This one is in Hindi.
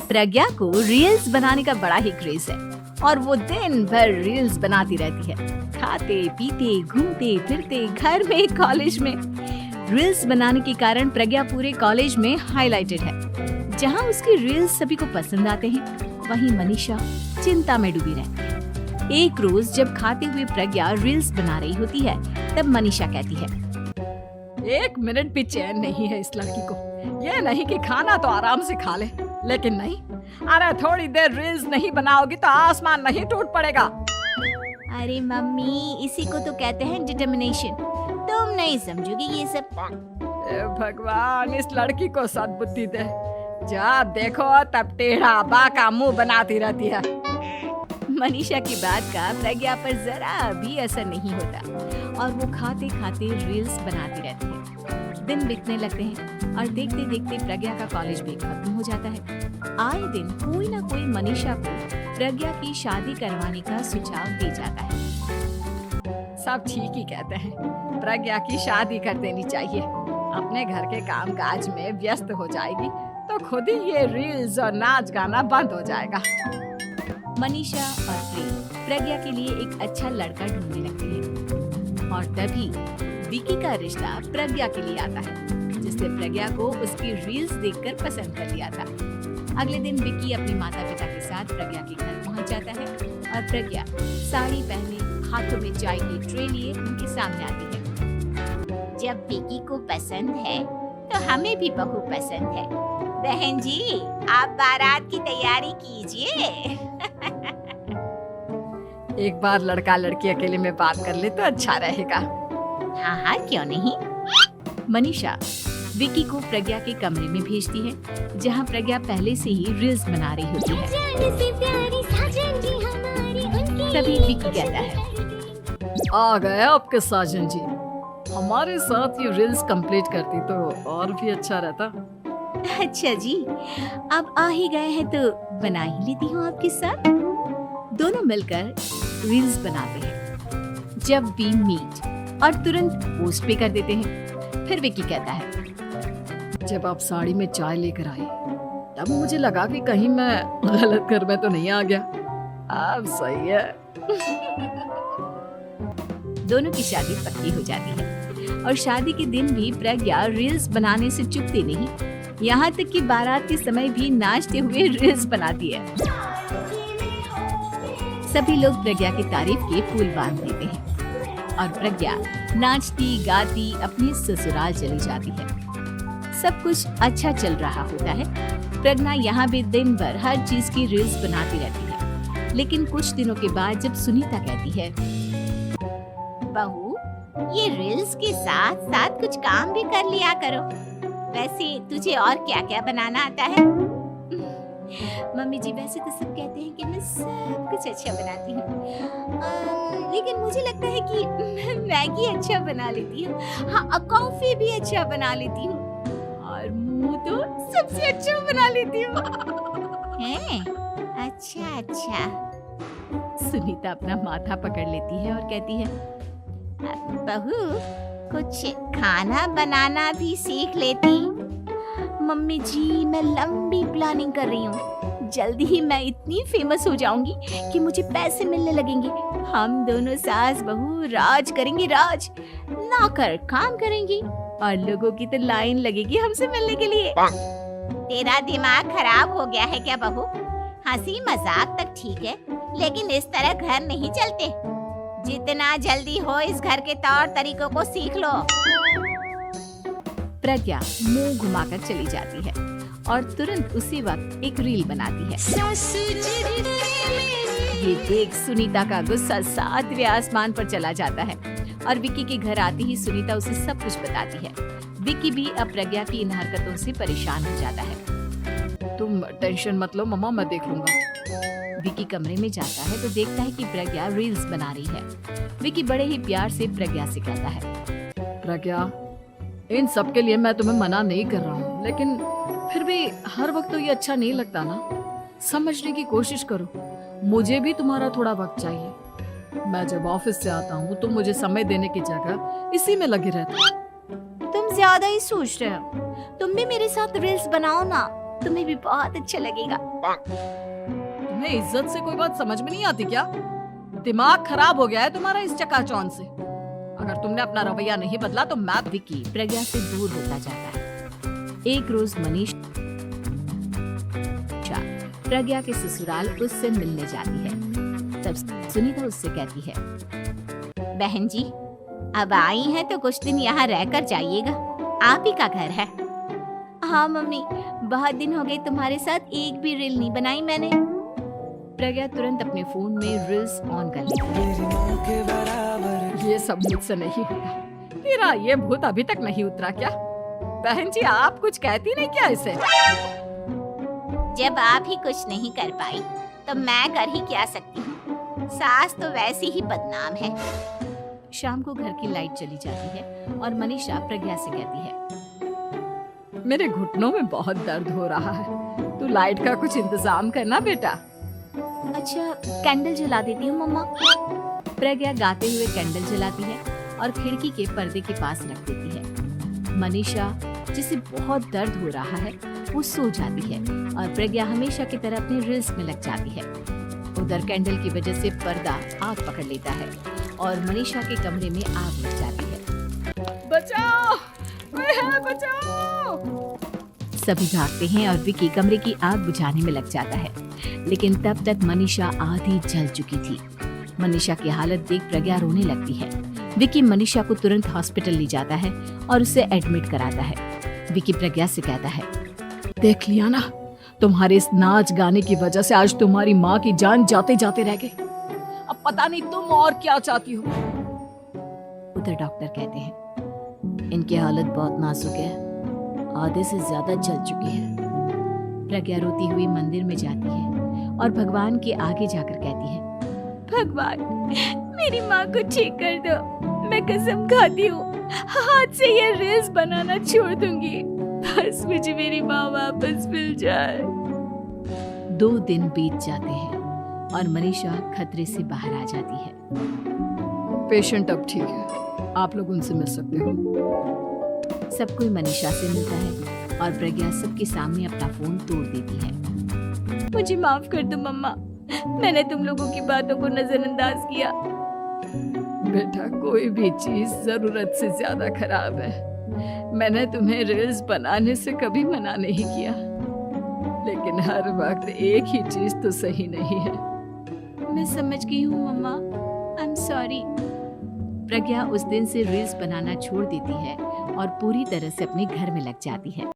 प्रज्ञा को रील्स बनाने का बड़ा ही क्रेज है और वो दिन भर रील्स बनाती रहती है। खाते पीते घूमते फिरते घर में कॉलेज में रील्स बनाने के कारण प्रज्ञा पूरे कॉलेज में हाईलाइटेड है। जहाँ उसकी रील्स सभी को पसंद आते हैं, वहीं मनीषा चिंता में डूबी रहती है। एक रोज जब खाते हुए प्रज्ञा रील्स बना रही होती है, तब मनीषा कहती है, एक मिनट भी चैन नहीं है इस लड़की को। ये नहीं कि खाना तो आराम से खा ले, लेकिन नहीं, अरे थोड़ी देर रील्स नहीं बनाओगी तो आसमान नहीं टूट पड़ेगा। अरे मम्मी, इसी को तो कहते हैं डिटर्मिनेशन। तुम नहीं समझोगी ये सब। ए भगवान, इस लड़की को सद्बुद्धि दे। जब देखो तब टेढ़ा बाका मुंह बनाती रहती है। मनीषा की बात का प्रज्ञा पर जरा भी असर नहीं होता और वो खाते खाते रील्स बनाती रहती है। दिन बीतने लगते हैं और देखते देखते प्रज्ञा का कॉलेज भी खत्म हो जाता है। आए दिन कोई ना कोई मनीषा को प्रज्ञा की शादी करवाने का सुझाव दे जाता है। सब ठीक ही कहते हैं, प्रज्ञा की शादी कर देनी चाहिए। अपने घर के कामकाज में व्यस्त हो जाएगी तो खुद ही ये रील्स और नाच गाना बंद हो जाएगा। मनीषा और प्रेम प्रज्ञा के लिए एक अच्छा लड़का ढूंढने लगते हैं और तभी विकी का रिश्ता प्रज्ञा के लिए आता है, जिसने प्रज्ञा को उसकी रील्स देखकर पसंद कर लिया था। अगले दिन विकी अपने माता पिता के साथ प्रज्ञा के घर पहुंच जाता है और प्रज्ञा साड़ी पहने हाथों में चाय की ट्रे लिए उनके सामने आती है। जब विकी को पसंद है तो हमें भी बहू पसंद है। बहन जी, आप बारात की तैयारी कीजिए। एक बार लड़का लड़की अकेले में बात कर ले तो अच्छा रहेगा। हाँ हाँ, क्यों नहीं। मनीषा विकी को प्रज्ञा के कमरे में भेजती है, जहाँ प्रज्ञा पहले से ही रील्स बना रही होती है। तभी विकी कहता है, आ गए आपके साजन जी। हमारे साथ ये रील्स कंप्लीट करती तो और भी अच्छा रहता। अच्छा जी, अब आ ही गए हैं तो बना ही लेती हूँ आपके साथ। दोनों मिलकर रील्स बनाते हैं। जब वी मीट और तुरंत पोस्ट भी कर देते हैं। फिर विकी कहता है, जब आप साड़ी में चाय लेकर आए तब मुझे लगा कि कहीं मैं गलत घर में तो नहीं आ गया। अब सही है। दोनों की शादी पक्की हो जाती है और शादी के दिन भी प्रज्ञा रील्स बनाने से चूकती नहीं। यहाँ तक कि बारात के समय भी नाचते हुए रील्स बनाती है। सभी लोग प्रज्ञा की तारीफ के फूल बांध देते हैं और प्रज्ञा नाचती गाती अपने ससुराल चली जाती है। सब कुछ अच्छा चल रहा होता है। प्रज्ञा यहाँ भी दिन भर हर चीज की रील्स बनाती रहती है। लेकिन कुछ दिनों के बाद जब सुनीता कहती है, बहू, ये रील्स के साथ साथ कुछ काम भी कर लिया करो। वैसे तुझे और क्या क्या बनाना आता है? मम्मी जी, वैसे तो सब कहते हैं कि मैं सब कुछ अच्छा बनाती हूँ, लेकिन मुझे लगता है कि मैं मैगी अच्छा बना लेती हूँ। हाँ, कॉफी भी अच्छा बना लेती हूँ और मुंह तो सबसे अच्छा बना लेती हूँ। हैं? अच्छा अच्छा। सुनीता अपना माथा पकड़ लेती है और कहती है, बहू, कुछ खाना बनाना भी सीख लेती। मम्मी जी, मैं लंबी प्लानिंग कर रही हूँ। जल्दी ही मैं इतनी फेमस हो जाऊंगी कि मुझे पैसे मिलने लगेंगे। हम दोनों सास बहू राज करेंगे, राज। नौकर काम करेंगी और लोगों की तो लाइन लगेगी हमसे मिलने के लिए। तेरा दिमाग खराब हो गया है क्या बहू? हंसी मजाक तक ठीक है, लेकिन इस तरह घर नहीं चलते। जितना जल्दी हो इस घर के तौर तरीकों को सीख लो। प्रज्ञा मुंह घुमाकर चली जाती है और तुरंत उसी वक्त एक रील बनाती है। ये देख सुनीता का गुस्सा 7वें आसमान पर चला जाता है और विकी के घर आती ही सुनीता उसे सब कुछ बताती है। विकी भी अब प्रज्ञा की इन हरकतों से परेशान हो जाता है। तुम टेंशन मत लो मम्मा, मैं देख लूंगा। विकी कमरे में जाता है तो देखता है कि प्रज्ञा रील्स बना रही है। विकी बड़े ही प्यार से प्रज्ञा से कहता है, प्रज्ञा, इन सब के लिए मैं तुम्हें मना नहीं कर रहा हूँ, लेकिन फिर भी हर वक्त तो ये अच्छा नहीं लगता ना। समझने की कोशिश करो, मुझे भी तुम्हारा थोड़ा वक्त चाहिए। मैं जब ऑफिस से आता हूँ तो मुझे समय देने की जगह इसी में लगे रहते हो। तुम ज्यादा ही सोच रहे हो। तुम भी मेरे साथ रील्स बनाओ ना। तुम्हें भी बहुत अच्छा लगेगा। तुम्हें इज्जत से कोई बात समझ में नहीं आती क्या? दिमाग खराब हो गया है तुम्हारा इस चकाचौंध से। अगर तुमने अपना रवैया नहीं बदला तो मैं विकी प्रज्ञा से दूर होता जाता है। एक रोज मनीषा प्रज्ञा के ससुराल उससे मिलने जाती है। तब सुनीता उससे कहती है, बहन जी, अब आई हैं तो कुछ दिन यहाँ रहकर जाइएगा, आप ही का घर है। हाँ मम्मी, बहुत दिन हो गए तुम्हारे साथ एक भी रील नहीं बनाई मैंने। प्रज्ञा तुरंत अपने फोन में रील्स ऑन कर लेती है। ये सब मुझसे नहीं होगा। तेरा ये भूत अभी तक नहीं उतरा क्या? बहन जी, आप कुछ कहती नहीं क्या इसे? जब आप ही कुछ नहीं कर पाई तो मैं कर ही क्या सकती हूँ। सास तो वैसी ही बदनाम है। शाम को घर की लाइट चली जाती है और मनीषा प्रज्ञा से कहती है, मेरे घुटनों में बहुत दर्द हो रहा है, तू लाइट का कुछ इंतजाम करना बेटा। अच्छा, कैंडल जला देती हूँ मम्मा। प्रज्ञा गाते हुए कैंडल जलाती है और खिड़की के पर्दे के पास रख देती है। मनीषा, जिसे बहुत दर्द हो रहा है, वो सो जाती है और प्रज्ञा हमेशा की तरह अपनी रील्स में लग जाती है। उधर कैंडल की वजह से पर्दा आग पकड़ लेता है और मनीषा के कमरे में आग लग जाती है। बचाओ, बचाओ! सभी भागते हैं और विकी कमरे की आग बुझाने में लग जाता है, लेकिन तब तक मनीषा आधी जल चुकी थी। मनीषा की हालत देख प्रज्ञा रोने लगती है। विकी मनीषा को तुरंत हॉस्पिटल ले जाता है और उसे एडमिट कराता है। विकी प्रज्ञा से कहता है, देख लिया ना, तुम्हारे इस नाच गाने की वजह से आज तुम्हारी माँ की जान जाते जाते रह गई। अब पता नहीं तुम और क्या चाहती हो। उधर डॉक्टर कहते हैं, इनकी हालत बहुत नाजुक है, आधे से ज्यादा जल चुकी है। प्रज्ञा रोती हुई मंदिर में जाती है और भगवान के आगे जाकर कहती है, भगवान, मेरी माँ को ठीक कर दो। मैं कसम खाती हूँ, हाथ से ये रील्स बनाना छोड़ दूंगी। बस मुझे मेरी माँ वापस मिल जाए। 2 दिन बीत जाते हैं और मनीषा खतरे से बाहर आ जाती है। पेशेंट अब ठीक है, आप लोग उनसे मिल सकते हो। सब कोई मनीषा से मिलता है और प्रज्ञा सबके सामने अपना फोन तोड़ देती है। मुझे माफ कर दो मम्मा, मैंने तुम लोगों की बातों को नजरअंदाज किया। बेटा, कोई भी चीज जरूरत से ज्यादा खराब है। मैंने तुम्हें रील्स बनाने से कभी मना नहीं किया, लेकिन हर वक्त एक ही चीज तो सही नहीं है। मैं समझ गई हूँ मम्मा, आई एम सॉरी। प्रज्ञा उस दिन से रील्स बनाना छोड़ देती है और पूरी तरह से अपने घर में लग जाती है।